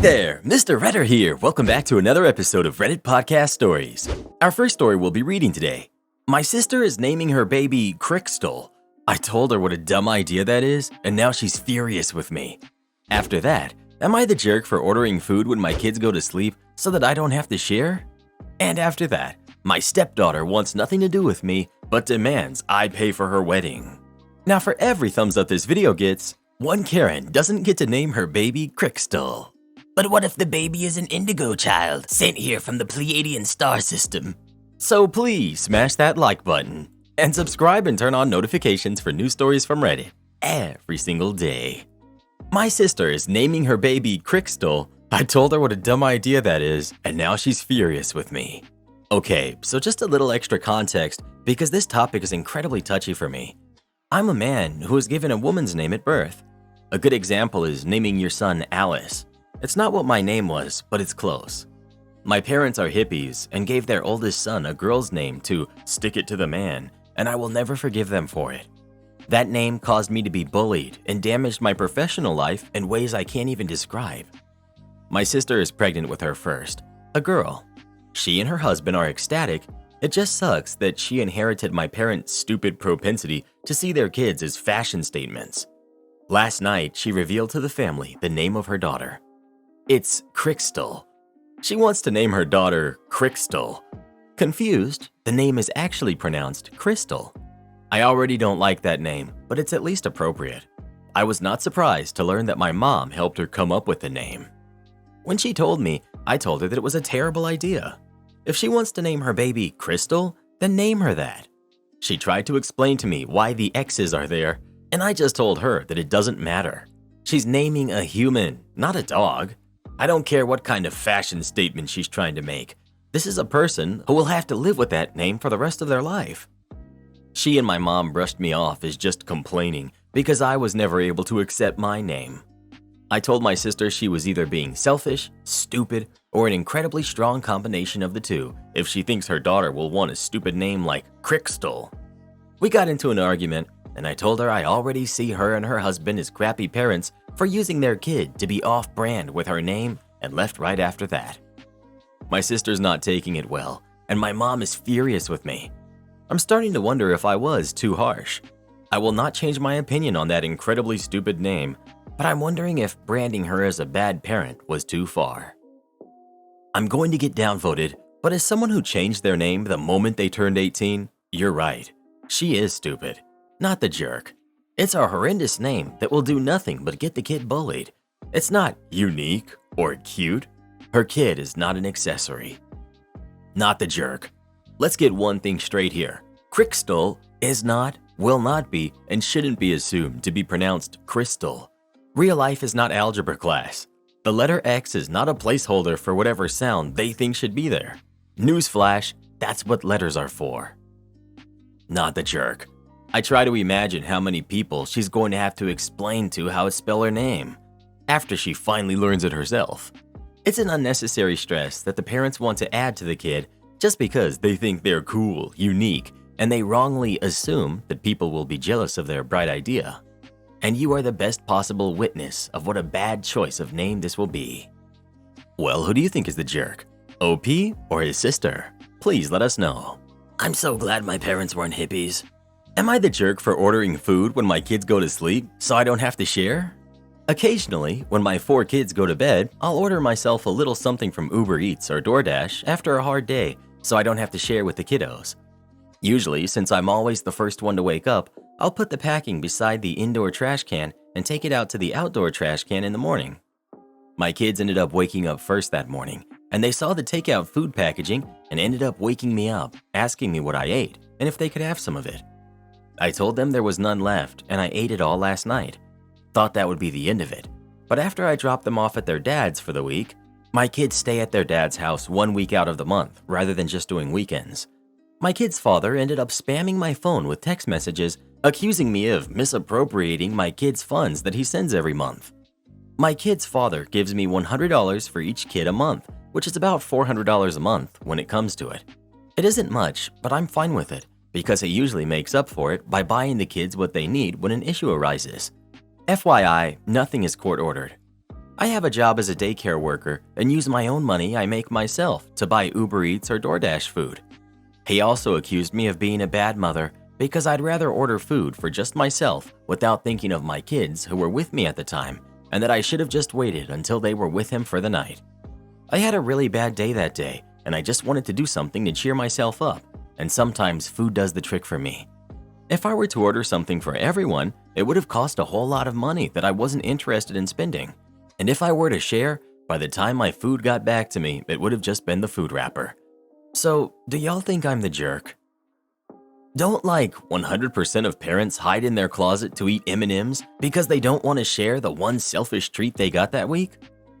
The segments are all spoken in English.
there, Mr. Redder here. Welcome back to another episode of Reddit Podcast Stories. Our first story we'll be reading today. My sister is naming her baby Crystal. I told her what a dumb idea that is, and now she's furious with me. After that, am I the jerk for ordering food when my kids go to sleep so that I don't have to share? And after that, my stepdaughter wants nothing to do with me, but demands I pay for her wedding. Now for every thumbs up this video gets, one Karen doesn't get to name her baby Crystal. But what if the baby is an indigo child sent here from the Pleiadian star system? So please smash that like button and subscribe and turn on notifications for new stories from Reddit every single day. My sister is naming her baby Crystal. I told her what a dumb idea that is, and now she's furious with me. Okay, so just a little extra context because this topic is incredibly touchy for me. I'm a man who was given a woman's name at birth. A good example is naming your son Alice. It's not what my name was, but it's close. My parents are hippies and gave their oldest son a girl's name to stick it to the man, and I will never forgive them for it. That name caused me to be bullied and damaged my professional life in ways I can't even describe. My sister is pregnant with her first, a girl. She and her husband are ecstatic. It just sucks that she inherited my parents' stupid propensity to see their kids as fashion statements. Last night, she revealed to the family the name of her daughter. It's Crystal. She wants to name her daughter Crystal. Confused, the name is actually pronounced Crystal. I already don't like that name, but it's at least appropriate. I was not surprised to learn that my mom helped her come up with the name. When she told me, I told her that it was a terrible idea. If she wants to name her baby Crystal, then name her that. She tried to explain to me why the X's are there, and I just told her that it doesn't matter. She's naming a human, not a dog. I don't care what kind of fashion statement she's trying to make. This is a person who will have to live with that name for the rest of their life. She and my mom brushed me off as just complaining because I was never able to accept my name. I told my sister she was either being selfish, stupid, or an incredibly strong combination of the two if she thinks her daughter will want a stupid name like Crystal. We got into an argument, and I told her I already see her and her husband as crappy parents for using their kid to be off-brand with her name, and left right after that. My sister's not taking it well, and my mom is furious with me. I'm starting to wonder if I was too harsh. I will not change my opinion on that incredibly stupid name, but I'm wondering if branding her as a bad parent was too far. I'm going to get downvoted, but as someone who changed their name the moment they turned 18, you're right. She is stupid, not the jerk. It's a horrendous name that will do nothing but get the kid bullied. It's not unique or cute. Her kid is not an accessory. Not the jerk. Let's get one thing straight here. Crystal is not, will not be, and shouldn't be assumed to be pronounced Crystal. Real life is not algebra class. The letter X is not a placeholder for whatever sound they think should be there. Newsflash, that's what letters are for. Not the jerk. I try to imagine how many people she's going to have to explain to how to spell her name after she finally learns it herself. It's an unnecessary stress that the parents want to add to the kid just because they think they're cool, unique, and they wrongly assume that people will be jealous of their bright idea. And you are the best possible witness of what a bad choice of name this will be. Well, who do you think is the jerk? OP or his sister? Please let us know. I'm so glad my parents weren't hippies. Am I the jerk for ordering food when my kids go to sleep so I don't have to share? Occasionally, when my 4 kids go to bed, I'll order myself a little something from Uber Eats or DoorDash after a hard day so I don't have to share with the kiddos. Usually, since I'm always the first one to wake up, I'll put the packing beside the indoor trash can and take it out to the outdoor trash can in the morning. My kids ended up waking up first that morning, and they saw the takeout food packaging and ended up waking me up, asking me what I ate and if they could have some of it. I told them there was none left and I ate it all last night. Thought that would be the end of it. But after I dropped them off at their dad's for the week, my kids stay at their dad's house 1 week out of the month rather than just doing weekends. My kid's father ended up spamming my phone with text messages accusing me of misappropriating my kid's funds that he sends every month. My kid's father gives me $100 for each kid a month, which is about $400 a month when it comes to it. It isn't much, but I'm fine with it because he usually makes up for it by buying the kids what they need when an issue arises. FYI, nothing is court-ordered. I have a job as a daycare worker and use my own money I make myself to buy Uber Eats or DoorDash food. He also accused me of being a bad mother because I'd rather order food for just myself without thinking of my kids who were with me at the time, and that I should have just waited until they were with him for the night. I had a really bad day that day, and I just wanted to do something to cheer myself up, and sometimes food does the trick for me. If I were to order something for everyone, it would have cost a whole lot of money that I wasn't interested in spending. And if I were to share, by the time my food got back to me, it would have just been the food wrapper. So, do y'all think I'm the jerk? Don't 100% of parents hide in their closet to eat M&Ms because they don't want to share the one selfish treat they got that week?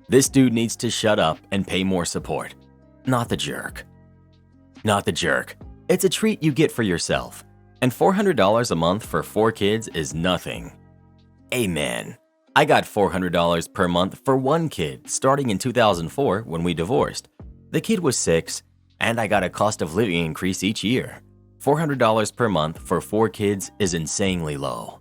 This dude needs to shut up and pay more support. Not the jerk. Not the jerk. It's a treat you get for yourself. And $400 a month for 4 kids is nothing. Amen. I got $400 per month for 1 kid starting in 2004 when we divorced. The kid was 6, and I got a cost of living increase each year. $400 per month for 4 kids is insanely low.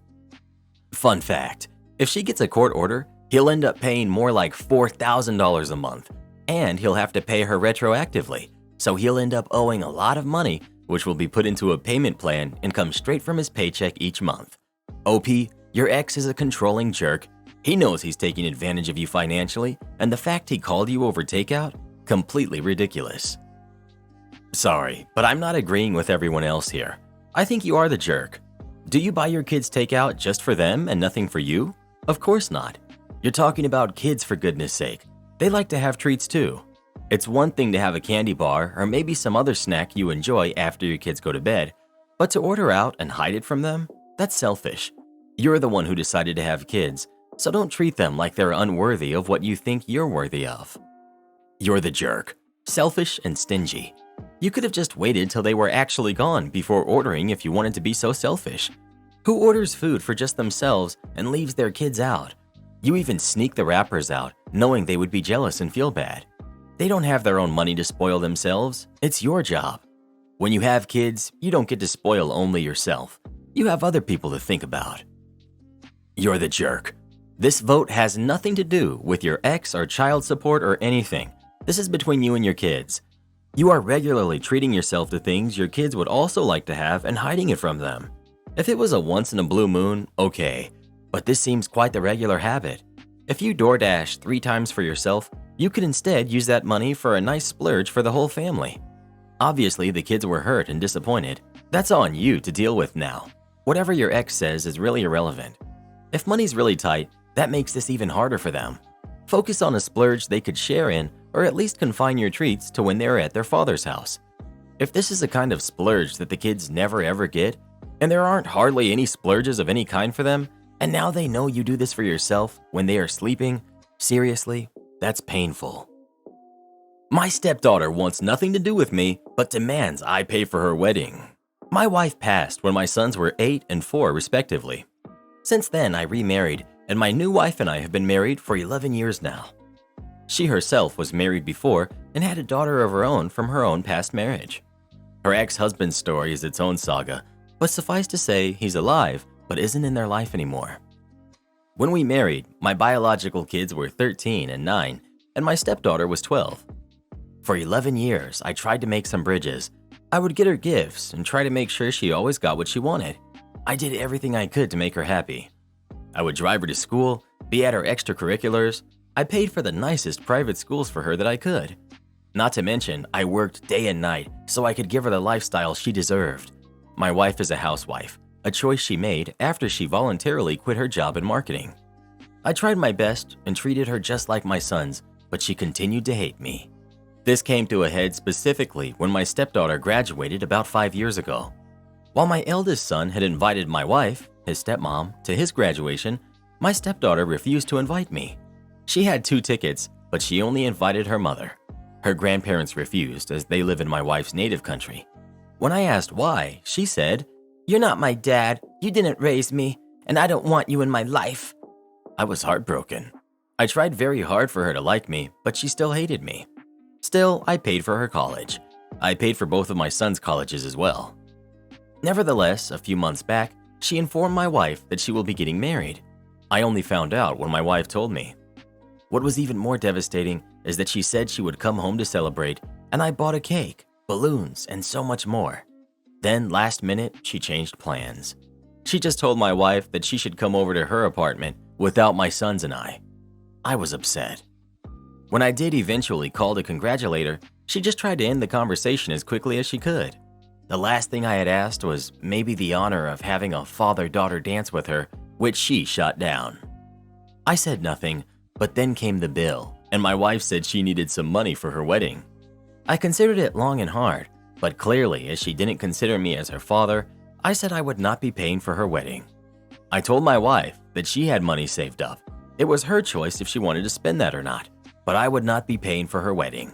Fun fact, if she gets a court order, he'll end up paying more like $4,000 a month, and he'll have to pay her retroactively, so he'll end up owing a lot of money, which will be put into a payment plan and come straight from his paycheck each month. OP, your ex is a controlling jerk. He knows he's taking advantage of you financially, and the fact he called you over takeout? Completely ridiculous. Sorry, but I'm not agreeing with everyone else here. I think you are the jerk. Do you buy your kids takeout just for them and nothing for you? Of course not. You're talking about kids, for goodness sake. They like to have treats too. It's one thing to have a candy bar or maybe some other snack you enjoy after your kids go to bed, but to order out and hide it from them? That's selfish. You're the one who decided to have kids, so don't treat them like they're unworthy of what you think you're worthy of. You're the jerk. Selfish and stingy. You could have just waited till they were actually gone before ordering if you wanted to be so selfish. Who orders food for just themselves and leaves their kids out? You even sneak the wrappers out, knowing they would be jealous and feel bad. They don't have their own money to spoil themselves. It's your job. When you have kids, you don't get to spoil only yourself. You have other people to think about. You're the jerk. This vote has nothing to do with your ex or child support or anything. This is between you and your kids. You are regularly treating yourself to things your kids would also like to have and hiding it from them. If it was a once in a blue moon, okay, but this seems quite the regular habit. If you DoorDash 3 times for yourself, you could instead use that money for a nice splurge for the whole family. Obviously, the kids were hurt and disappointed. That's on you to deal with now. Whatever your ex says is really irrelevant. If money's really tight, that makes this even harder for them. Focus on a splurge they could share in, or at least confine your treats to when they're at their father's house. If this is a kind of splurge that the kids never ever get, and there aren't hardly any splurges of any kind for them, and now they know you do this for yourself when they are sleeping, seriously, that's painful. My stepdaughter wants nothing to do with me, but demands I pay for her wedding. My wife passed when my sons were 8 and 4 respectively. Since then, I remarried, and my new wife and I have been married for 11 years now. She herself was married before and had a daughter of her own from her own past marriage. Her ex-husband's story is its own saga, but suffice to say he's alive but isn't in their life anymore. When we married, my biological kids were 13 and 9, and my stepdaughter was 12. For 11 years, I tried to make some bridges. I would get her gifts and try to make sure she always got what she wanted. I did everything I could to make her happy. I would drive her to school, be at her extracurriculars. I paid for the nicest private schools for her that I could. Not to mention, I worked day and night so I could give her the lifestyle she deserved. My wife is a housewife, a choice she made after she voluntarily quit her job in marketing. I tried my best and treated her just like my sons, but she continued to hate me. This came to a head specifically when my stepdaughter graduated about 5 years ago. While my eldest son had invited my wife, his stepmom, to his graduation, my stepdaughter refused to invite me. She had 2 tickets, but she only invited her mother. Her grandparents refused as they live in my wife's native country. When I asked why, she said, "You're not my dad, you didn't raise me, and I don't want you in my life." I was heartbroken. I tried very hard for her to like me, but she still hated me. Still, I paid for her college. I paid for both of my sons' colleges as well. Nevertheless, a few months back, she informed my wife that she will be getting married. I only found out when my wife told me. What was even more devastating is that she said she would come home to celebrate, and I bought a cake, balloons, and so much more. Then, last minute, she changed plans. She just told my wife that she should come over to her apartment without my sons and I. I was upset. When I did eventually call to congratulate her, she just tried to end the conversation as quickly as she could. The last thing I had asked was maybe the honor of having a father-daughter dance with her, which she shot down. I said nothing, but then came the bill, and my wife said she needed some money for her wedding. I considered it long and hard, but clearly, as she didn't consider me as her father, I said I would not be paying for her wedding. I told my wife that she had money saved up. It was her choice if she wanted to spend that or not, but I would not be paying for her wedding.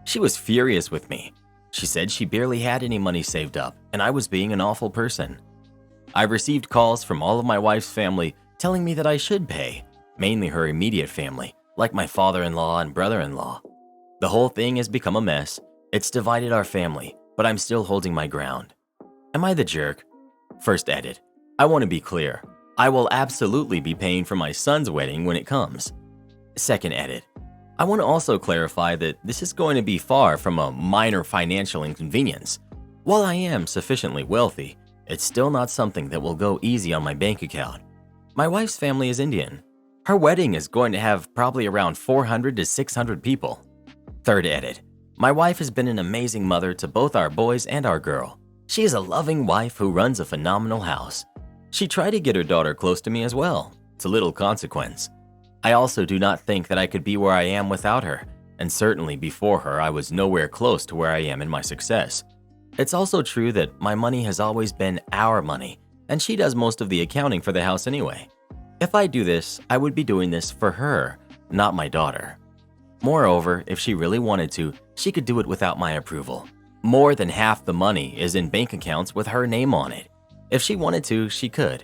She was furious with me. She said she barely had any money saved up, and I was being an awful person. I received calls from all of my wife's family telling me that I should pay, mainly her immediate family, like my father-in-law and brother-in-law. The whole thing has become a mess. It's divided our family, but I'm still holding my ground. Am I the jerk? First edit. I want to be clear. I will absolutely be paying for my son's wedding when it comes. Second edit. I want to also clarify that this is going to be far from a minor financial inconvenience. While I am sufficiently wealthy, it's still not something that will go easy on my bank account. My wife's family is Indian. Her wedding is going to have probably around 400 to 600 people. Third edit. My wife has been an amazing mother to both our boys and our girl. She is a loving wife who runs a phenomenal house. She tried to get her daughter close to me as well, to little consequence. I also do not think that I could be where I am without her, and certainly before her I was nowhere close to where I am in my success. It's also true that my money has always been our money, and she does most of the accounting for the house anyway. If I do this, I would be doing this for her, not my daughter. Moreover, if she really wanted to, she could do it without my approval. More than half the money is in bank accounts with her name on it. If she wanted to, she could.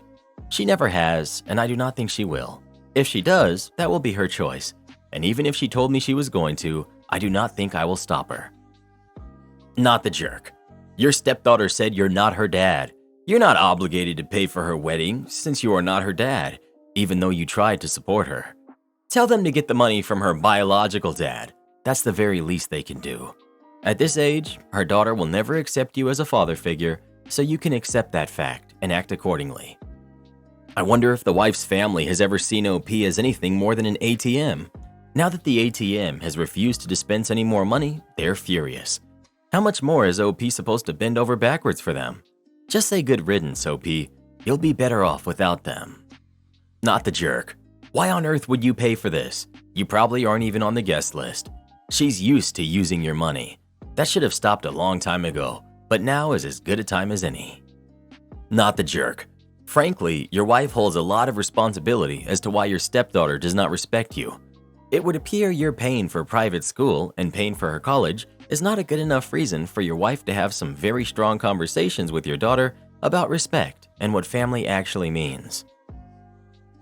She never has, and I do not think she will. If she does, that will be her choice. And even if she told me she was going to, I do not think I will stop her. Not the jerk. Your stepdaughter said you're not her dad. You're not obligated to pay for her wedding since you are not her dad, even though you tried to support her. Tell them to get the money from her biological dad. That's the very least they can do. At this age, her daughter will never accept you as a father figure, so you can accept that fact and act accordingly. I wonder if the wife's family has ever seen OP as anything more than an ATM. Now that the ATM has refused to dispense any more money, they're furious. How much more is OP supposed to bend over backwards for them? Just say good riddance, OP. You'll be better off without them. Not the jerk. Why on earth would you pay for this? You probably aren't even on the guest list. She's used to using your money. That should have stopped a long time ago, but now is as good a time as any. Not the jerk. Frankly, your wife holds a lot of responsibility as to why your stepdaughter does not respect you. It would appear you're paying for private school and paying for her college is not a good enough reason for your wife to have some very strong conversations with your daughter about respect and what family actually means.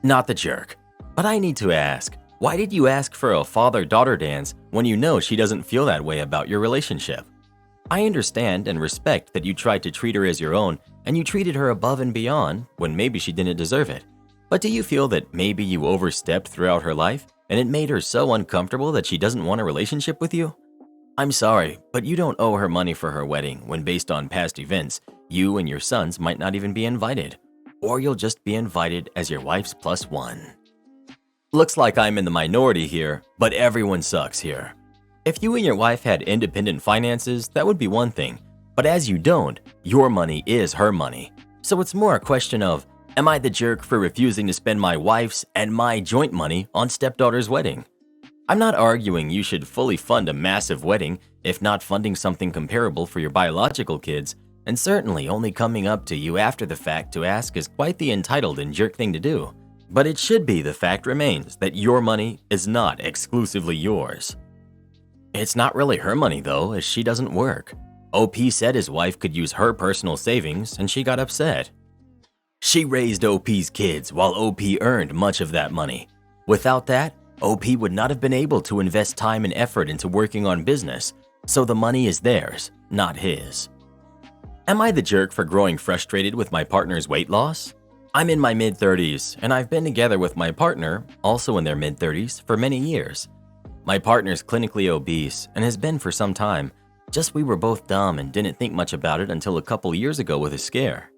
Not the jerk. But I need to ask, why did you ask for a father-daughter dance when you know she doesn't feel that way about your relationship? I understand and respect that you tried to treat her as your own and you treated her above and beyond when maybe she didn't deserve it. But do you feel that maybe you overstepped throughout her life and it made her so uncomfortable that she doesn't want a relationship with you? I'm sorry, but you don't owe her money for her wedding when based on past events, you and your sons might not even be invited. Or you'll just be invited as your wife's plus one. Looks like I'm in the minority here, but everyone sucks here. If you and your wife had independent finances, that would be one thing. But as you don't, your money is her money. So it's more a question of, am I the jerk for refusing to spend my wife's and my joint money on stepdaughter's wedding? I'm not arguing you should fully fund a massive wedding if not funding something comparable for your biological kids, and certainly only coming up to you after the fact to ask is quite the entitled and jerk thing to do. But it should be the fact remains that your money is not exclusively yours. It's not really her money though, as she doesn't work. OP said his wife could use her personal savings and she got upset. She raised OP's kids while OP earned much of that money. Without that, OP would not have been able to invest time and effort into working on business, so the money is theirs, not his. Am I the jerk for growing frustrated with my partner's weight loss? I'm in my mid-30s, and I've been together with my partner, also in their mid-30s, for many years. My partner's clinically obese and has been for some time, just we were both dumb and didn't think much about it until a couple years ago with a scare.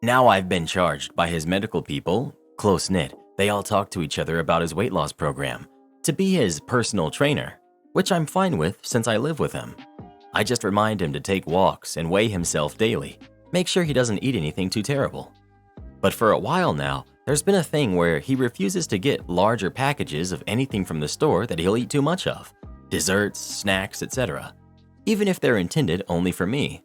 Now I've been charged by his medical people, close-knit, they all talk to each other about his weight loss program, to be his personal trainer, which I'm fine with since I live with him. I just remind him to take walks and weigh himself daily, make sure he doesn't eat anything too terrible. But for a while now, there's been a thing where he refuses to get larger packages of anything from the store that he'll eat too much of, desserts, snacks, etc., even if they're intended only for me.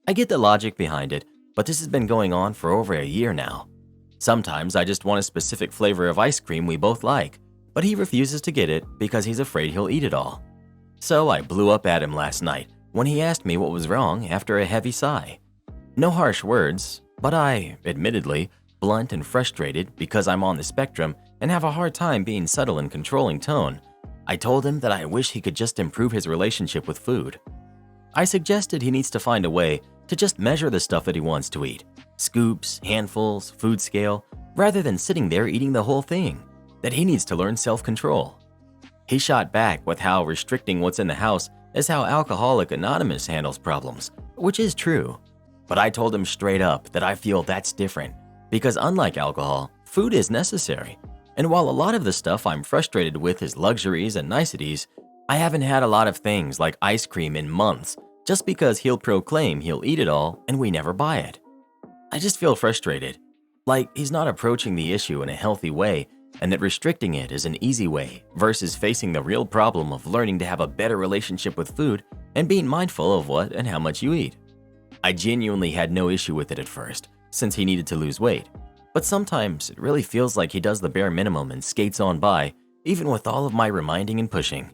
I get the logic behind it, but this has been going on for over a year now. Sometimes I just want a specific flavor of ice cream we both like, but he refuses to get it because he's afraid he'll eat it all. So I blew up at him last night when he asked me what was wrong after a heavy sigh. No harsh words, but I, admittedly, blunt and frustrated because I'm on the spectrum and have a hard time being subtle in controlling tone, I told him that I wish he could just improve his relationship with food. I suggested he needs to find a way to just measure the stuff that he wants to eat, scoops, handfuls, food scale, rather than sitting there eating the whole thing, that he needs to learn self-control. He shot back with how restricting what's in the house is how Alcoholic Anonymous handles problems, which is true. But I told him straight up that I feel that's different, because unlike alcohol, food is necessary. And while a lot of the stuff I'm frustrated with is luxuries and niceties, I haven't had a lot of things like ice cream in months, just because he'll proclaim he'll eat it all and we never buy it. I just feel frustrated, like he's not approaching the issue in a healthy way, and that restricting it is an easy way versus facing the real problem of learning to have a better relationship with food and being mindful of what and how much you eat. I genuinely had no issue with it at first, since he needed to lose weight, but sometimes it really feels like he does the bare minimum and skates on by, even with all of my reminding and pushing.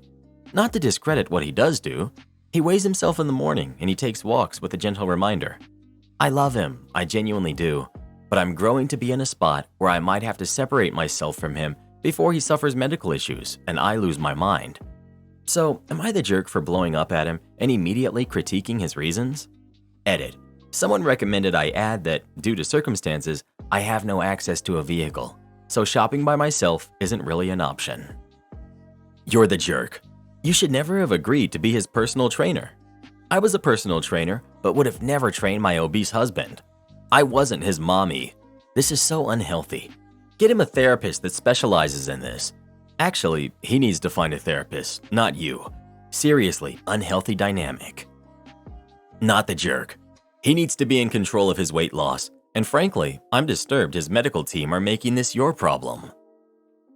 Not to discredit what he does do, he weighs himself in the morning and he takes walks with a gentle reminder. I love him, I genuinely do, but I'm growing to be in a spot where I might have to separate myself from him before he suffers medical issues and I lose my mind. So, am I the jerk for blowing up at him and immediately critiquing his reasons? Edit. Someone recommended I add that, due to circumstances, I have no access to a vehicle, so shopping by myself isn't really an option. You're the jerk. You should never have agreed to be his personal trainer. I was a personal trainer, but would have never trained my obese husband. I wasn't his mommy. This is so unhealthy. Get him a therapist that specializes in this. Actually, he needs to find a therapist, not you. Seriously, unhealthy dynamic. Not the jerk. He needs to be in control of his weight loss, and frankly, I'm disturbed his medical team are making this your problem.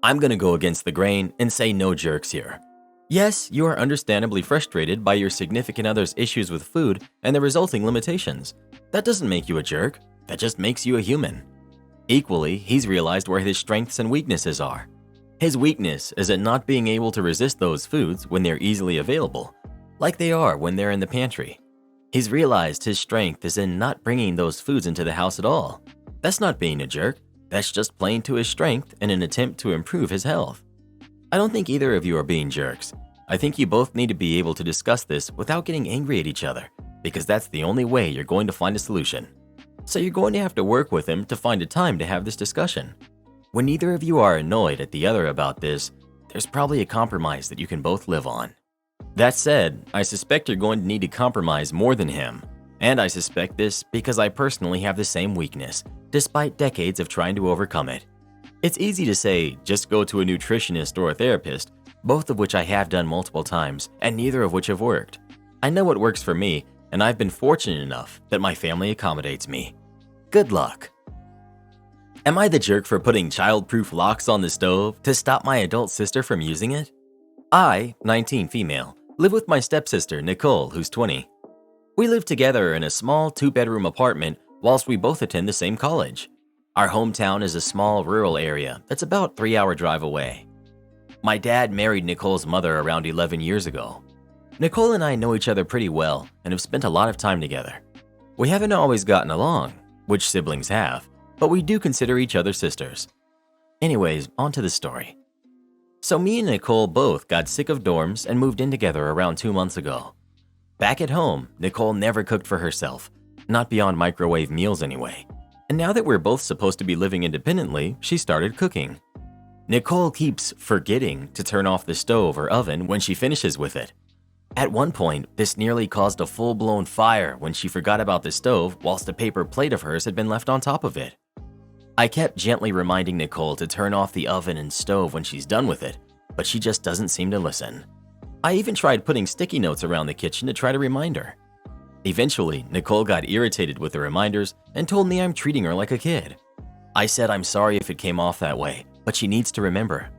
I'm gonna go against the grain and say no jerks here. Yes, you are understandably frustrated by your significant other's issues with food and the resulting limitations. That doesn't make you a jerk, that just makes you a human. Equally, he's realized where his strengths and weaknesses are. His weakness is at not being able to resist those foods when they're easily available, like they are when they're in the pantry. He's realized his strength is in not bringing those foods into the house at all. That's not being a jerk, that's just playing to his strength in an attempt to improve his health. I don't think either of you are being jerks. I think you both need to be able to discuss this without getting angry at each other, because that's the only way you're going to find a solution. So you're going to have to work with him to find a time to have this discussion. When neither of you are annoyed at the other about this, there's probably a compromise that you can both live on. That said, I suspect you're going to need to compromise more than him. And I suspect this because I personally have the same weakness, despite decades of trying to overcome it. It's easy to say, just go to a nutritionist or a therapist, both of which I have done multiple times, and neither of which have worked. I know what works for me, and I've been fortunate enough that my family accommodates me. Good luck. Am I the jerk for putting child-proof locks on the stove to stop my adult sister from using it? I, 19 female, live with my stepsister, Nicole, who's 20. We live together in a small 2-bedroom apartment whilst we both attend the same college. Our hometown is a small rural area that's about 3-hour drive away. My dad married Nicole's mother around 11 years ago. Nicole and I know each other pretty well and have spent a lot of time together. We haven't always gotten along, which siblings have, but we do consider each other sisters. Anyways, on to the story. So me and Nicole both got sick of dorms and moved in together around 2 months ago. Back at home, Nicole never cooked for herself, not beyond microwave meals anyway. And now that we're both supposed to be living independently, she started cooking. Nicole keeps forgetting to turn off the stove or oven when she finishes with it. At one point, this nearly caused a full-blown fire when she forgot about the stove whilst a paper plate of hers had been left on top of it. I kept gently reminding Nicole to turn off the oven and stove when she's done with it, but she just doesn't seem to listen. I even tried putting sticky notes around the kitchen to try to remind her. Eventually, Nicole got irritated with the reminders and told me I'm treating her like a kid. I said I'm sorry if it came off that way, but she needs to remember.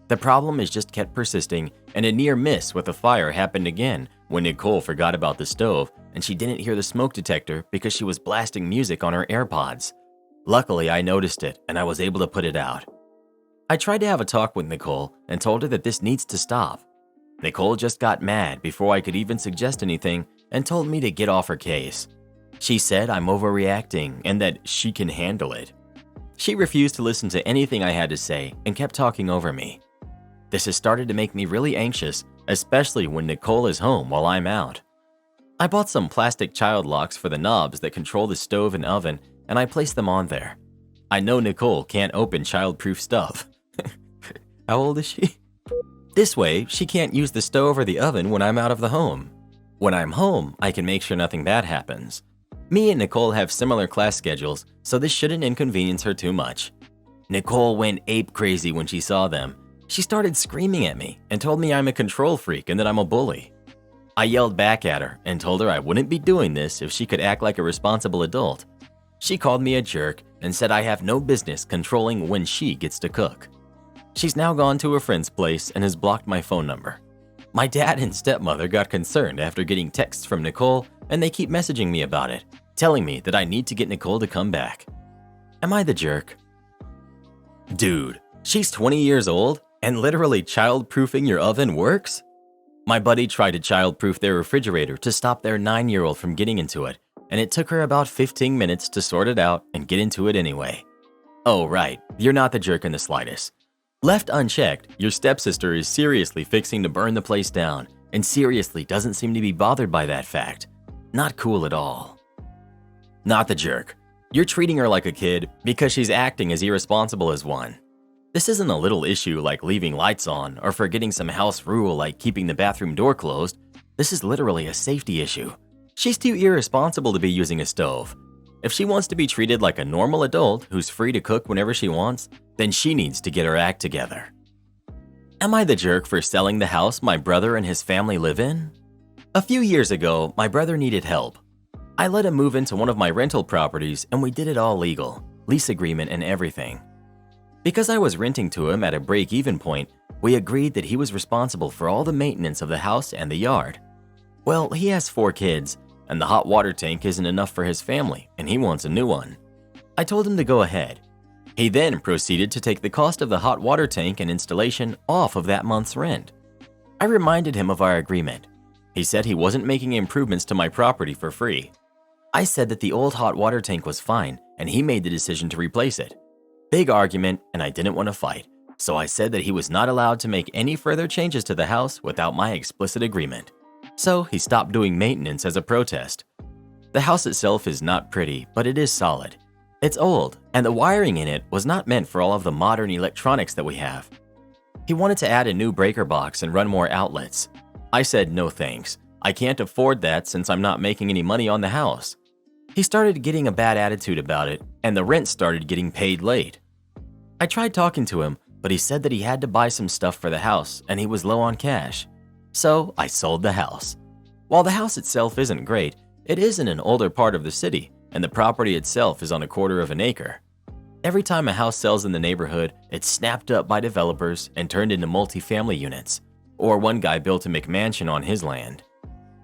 The problem is just kept persisting, and a near miss with a fire happened again when Nicole forgot about the stove and she didn't hear the smoke detector because she was blasting music on her AirPods. Luckily, I noticed it and I was able to put it out. I tried to have a talk with Nicole and told her that this needs to stop. Nicole just got mad before I could even suggest anything and told me to get off her case. She said I'm overreacting and that she can handle it. She refused to listen to anything I had to say and kept talking over me. This has started to make me really anxious, especially when Nicole is home while I'm out. I bought some plastic child locks for the knobs that control the stove and oven, and I placed them on there. I know Nicole can't open child-proof stuff. How old is she? This way, she can't use the stove or the oven when I'm out of the home. When I'm home, I can make sure nothing bad happens. Me and Nicole have similar class schedules, so this shouldn't inconvenience her too much. Nicole went ape crazy when she saw them. She started screaming at me and told me I'm a control freak and that I'm a bully. I yelled back at her and told her I wouldn't be doing this if she could act like a responsible adult. She called me a jerk and said I have no business controlling when she gets to cook. She's now gone to a friend's place and has blocked my phone number. My dad and stepmother got concerned after getting texts from Nicole, and they keep messaging me about it, telling me that I need to get Nicole to come back. Am I the jerk? Dude, she's 20 years old and literally child-proofing your oven works? My buddy tried to child-proof their refrigerator to stop their 9-year-old from getting into it, and it took her about 15 minutes to sort it out and get into it anyway. Oh right, you're not the jerk in the slightest. Left unchecked, your stepsister is seriously fixing to burn the place down and seriously doesn't seem to be bothered by that fact. Not cool at all. Not the jerk. You're treating her like a kid because she's acting as irresponsible as one. This isn't a little issue like leaving lights on or forgetting some house rule like keeping the bathroom door closed. This is literally a safety issue. She's too irresponsible to be using a stove. If she wants to be treated like a normal adult who's free to cook whenever she wants, then she needs to get her act together. Am I the jerk for selling the house my brother and his family live in? A few years ago, my brother needed help. I let him move into one of my rental properties and we did it all legal, lease agreement and everything. Because I was renting to him at a break-even point, we agreed that he was responsible for all the maintenance of the house and the yard. Well, he has 4 kids, and the hot water tank isn't enough for his family, and he wants a new one. I told him to go ahead. He then proceeded to take the cost of the hot water tank and installation off of that month's rent. I reminded him of our agreement. He said he wasn't making improvements to my property for free. I said that the old hot water tank was fine, and he made the decision to replace it. Big argument, and I didn't want to fight, so I said that he was not allowed to make any further changes to the house without my explicit agreement. So he stopped doing maintenance as a protest. The house itself is not pretty, but it is solid. It's old, and the wiring in it was not meant for all of the modern electronics that we have. He wanted to add a new breaker box and run more outlets. I said no thanks. I can't afford that since I'm not making any money on the house. He started getting a bad attitude about it, and the rent started getting paid late. I tried talking to him, but he said that he had to buy some stuff for the house and he was low on cash. So I sold the house. While the house itself isn't great, it is in an older part of the city, and the property itself is on a 1/4 of an acre. Every time a house sells in the neighborhood, it's snapped up by developers and turned into multi-family units, or one guy built a McMansion on his land.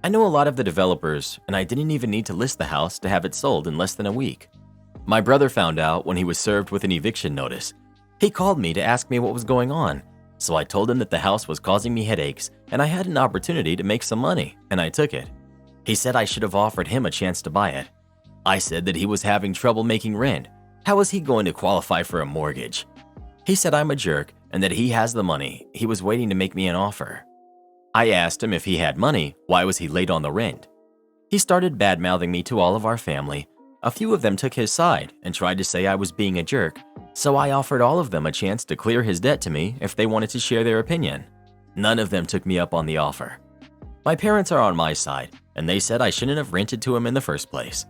I know a lot of the developers, and I didn't even need to list the house to have it sold in less than a week. My brother found out when he was served with an eviction notice. He called me to ask me what was going on, so I told him that the house was causing me headaches and I had an opportunity to make some money, and I took it. He said I should have offered him a chance to buy it. I said that he was having trouble making rent. How was he going to qualify for a mortgage? He said I'm a jerk and that he has the money. He was waiting to make me an offer. I asked him if he had money, why was he late on the rent? He started bad-mouthing me to all of our family, A few of them took his side and tried to say I was being a jerk, so I offered all of them a chance to clear his debt to me if they wanted to share their opinion. None of them took me up on the offer. My parents are on my side, and they said I shouldn't have rented to him in the first place.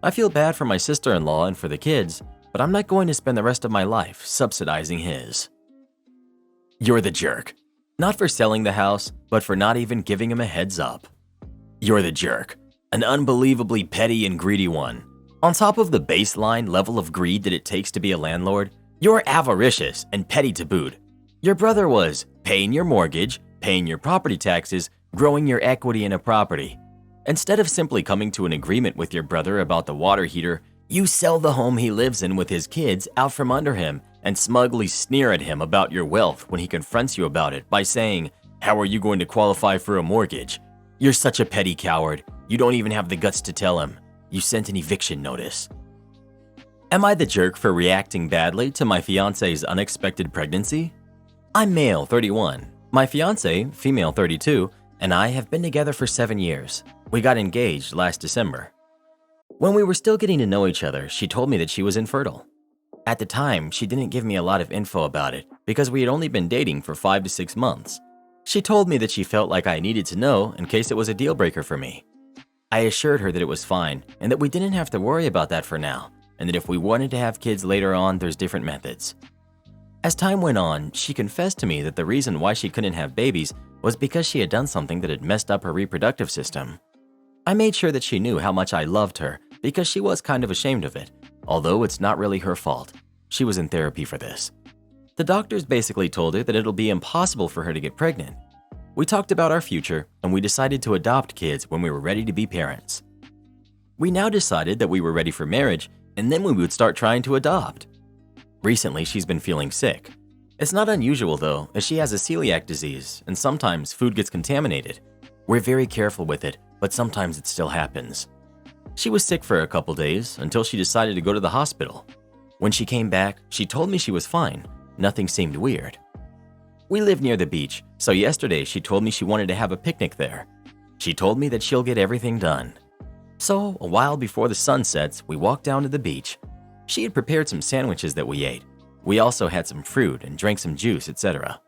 I feel bad for my sister-in-law and for the kids, but I'm not going to spend the rest of my life subsidizing his. You're the jerk. Not for selling the house, but for not even giving him a heads up. You're the jerk. An unbelievably petty and greedy one. On top of the baseline level of greed that it takes to be a landlord, you're avaricious and petty to boot. Your brother was paying your mortgage, paying your property taxes, growing your equity in a property. Instead of simply coming to an agreement with your brother about the water heater, you sell the home he lives in with his kids out from under him and smugly sneer at him about your wealth when he confronts you about it by saying, "How are you going to qualify for a mortgage? You're such a petty coward. You don't even have the guts to tell him. You sent an eviction notice." Am I the jerk for reacting badly to my fiance's unexpected pregnancy? I'm male, 31. My fiance, female, 32, and I have been together for 7 years. We got engaged last December. When we were still getting to know each other, she told me that she was infertile. At the time, she didn't give me a lot of info about it because we had only been dating for 5 to 6 months. She told me that she felt like I needed to know in case it was a deal breaker for me. I assured her that it was fine and that we didn't have to worry about that for now, and that if we wanted to have kids later on, there's different methods. As time went on, she confessed to me that the reason why she couldn't have babies was because she had done something that had messed up her reproductive system. I made sure that she knew how much I loved her because she was kind of ashamed of it, although it's not really her fault. She was in therapy for this. The doctors basically told her that it'll be impossible for her to get pregnant. We talked about our future and we decided to adopt kids when we were ready to be parents. We now decided that we were ready for marriage and then we would start trying to adopt. Recently, she's been feeling sick. It's not unusual though, as she has a celiac disease and sometimes food gets contaminated. We're very careful with it, but sometimes it still happens. She was sick for a couple days until she decided to go to the hospital. When she came back, she told me she was fine. Nothing seemed weird. We live near the beach, so yesterday she told me she wanted to have a picnic there. She told me that she'll get everything done. So, a while before the sun sets, we walked down to the beach. She had prepared some sandwiches that we ate. We also had some fruit and drank some juice, etc.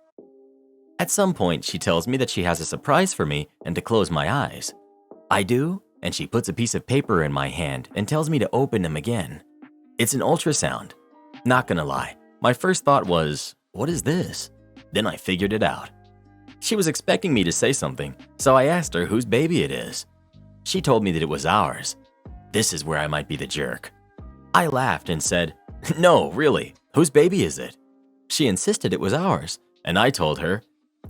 At some point, she tells me that she has a surprise for me and to close my eyes. I do, and she puts a piece of paper in my hand and tells me to open them again. It's an ultrasound. Not gonna lie, my first thought was, what is this? Then I figured it out. She was expecting me to say something, so I asked her whose baby it is. She told me that it was ours. This is where I might be the jerk. I laughed and said, "No, really, whose baby is it?" She insisted it was ours, and I told her,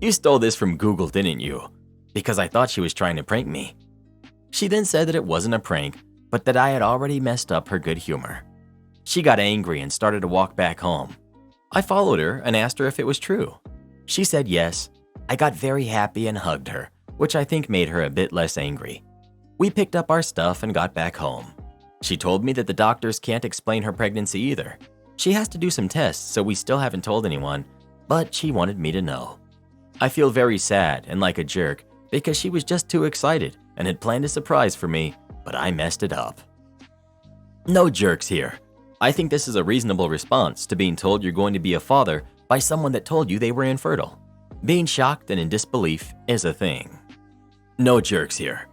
"You stole this from Google, didn't you?" Because I thought she was trying to prank me. She then said that it wasn't a prank, but that I had already messed up her good humor. She got angry and started to walk back home. I followed her and asked her if it was true. She said yes. I got very happy and hugged her, which I think made her a bit less angry. We picked up our stuff and got back home. She told me that the doctors can't explain her pregnancy either. She has to do some tests, so we still haven't told anyone, but she wanted me to know. I feel very sad and like a jerk because she was just too excited and had planned a surprise for me, but I messed it up. No jerks here. I think this is a reasonable response to being told you're going to be a father by someone that told you they were infertile. Being shocked and in disbelief is a thing. No jerks here.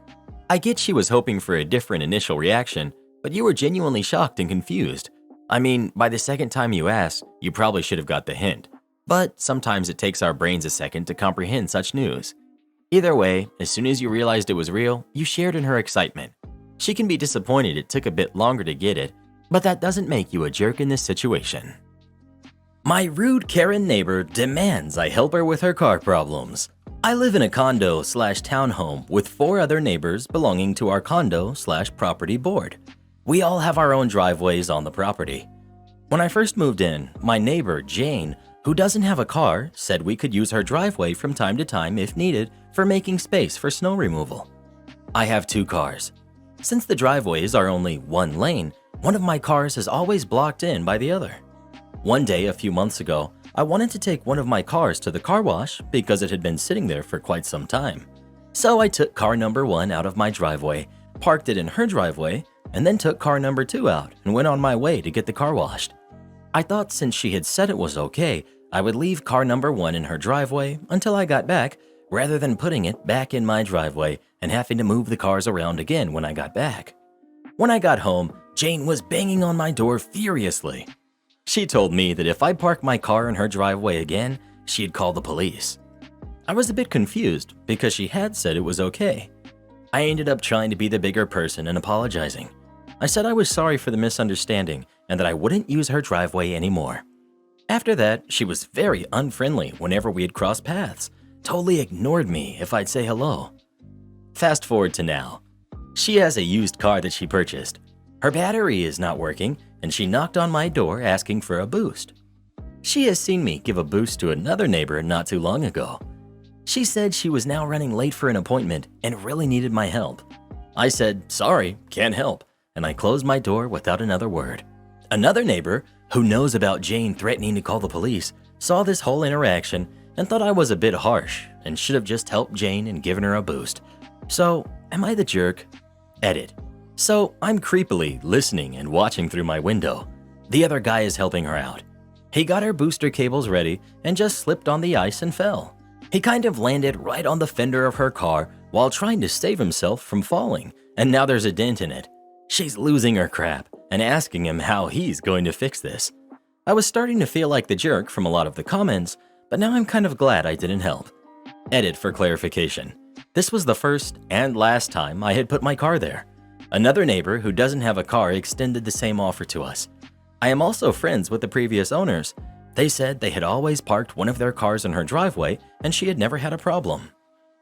I get she was hoping for a different initial reaction, but you were genuinely shocked and confused. I mean, by the second time you asked, you probably should have got the hint. But sometimes it takes our brains a second to comprehend such news. Either way, as soon as you realized it was real, you shared in her excitement. She can be disappointed it took a bit longer to get it, but that doesn't make you a jerk in this situation. My rude Karen neighbor demands I help her with her car problems. I live in a condo/townhome with 4 other neighbors belonging to our condo/property board. We all have our own driveways on the property. When I first moved in, my neighbor, Jane, who doesn't have a car, said we could use her driveway from time to time if needed for making space for snow removal. I have 2 cars. Since the driveways are only 1 lane, one of my cars is always blocked in by the other. One day a few months ago, I wanted to take one of my cars to the car wash because it had been sitting there for quite some time. So I took car number 1 out of my driveway, parked it in her driveway, and then took car number 2 out and went on my way to get the car washed. I thought since she had said it was okay, I would leave car number 1 in her driveway until I got back, rather than putting it back in my driveway and having to move the cars around again when I got back. When I got home, Jane was banging on my door furiously. She told me that if I parked my car in her driveway again, she'd call the police. I was a bit confused because she had said it was okay. I ended up trying to be the bigger person and apologizing. I said I was sorry for the misunderstanding and that I wouldn't use her driveway anymore. After that, she was very unfriendly whenever we had crossed paths, totally ignored me if I'd say hello. Fast forward to now. She has a used car that she purchased. Her battery is not working, and she knocked on my door asking for a boost. She has seen me give a boost to another neighbor not too long ago. She said she was now running late for an appointment and really needed my help. I said, sorry, can't help, and I closed my door without another word. Another neighbor, who knows about Jane threatening to call the police, saw this whole interaction and thought I was a bit harsh and should have just helped Jane and given her a boost. So, am I the jerk? Edit. So, I'm creepily listening and watching through my window. The other guy is helping her out. He got her booster cables ready and just slipped on the ice and fell. He kind of landed right on the fender of her car while trying to save himself from falling, and now there's a dent in it. She's losing her crap and asking him how he's going to fix this. I was starting to feel like the jerk from a lot of the comments, but now I'm kind of glad I didn't help. Edit for clarification. This was the first and last time I had put my car there. Another neighbor who doesn't have a car extended the same offer to us. I am also friends with the previous owners. They said they had always parked one of their cars in her driveway and she had never had a problem.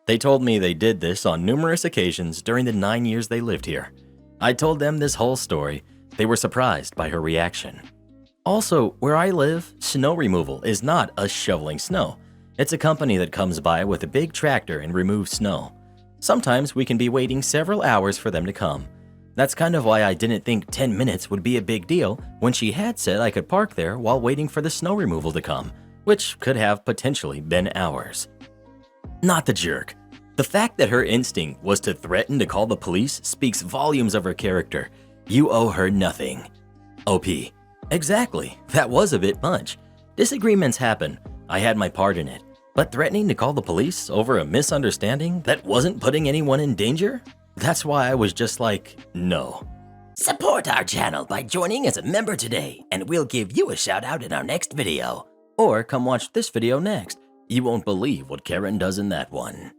They told me they did this on numerous occasions during the 9 years they lived here. I told them this whole story. They were surprised by her reaction. Also, where I live, snow removal is not us shoveling snow. It's a company that comes by with a big tractor and removes snow. Sometimes we can be waiting several hours for them to come. That's kind of why I didn't think 10 minutes would be a big deal when she had said I could park there while waiting for the snow removal to come, which could have potentially been hours. Not the jerk. The fact that her instinct was to threaten to call the police speaks volumes of her character. You owe her nothing. OP. Exactly, that was a bit much. Disagreements happen, I had my part in it. But threatening to call the police over a misunderstanding that wasn't putting anyone in danger? That's why I was just like, no. Support our channel by joining as a member today, and we'll give you a shout out in our next video. Or come watch this video next. You won't believe what Karen does in that one.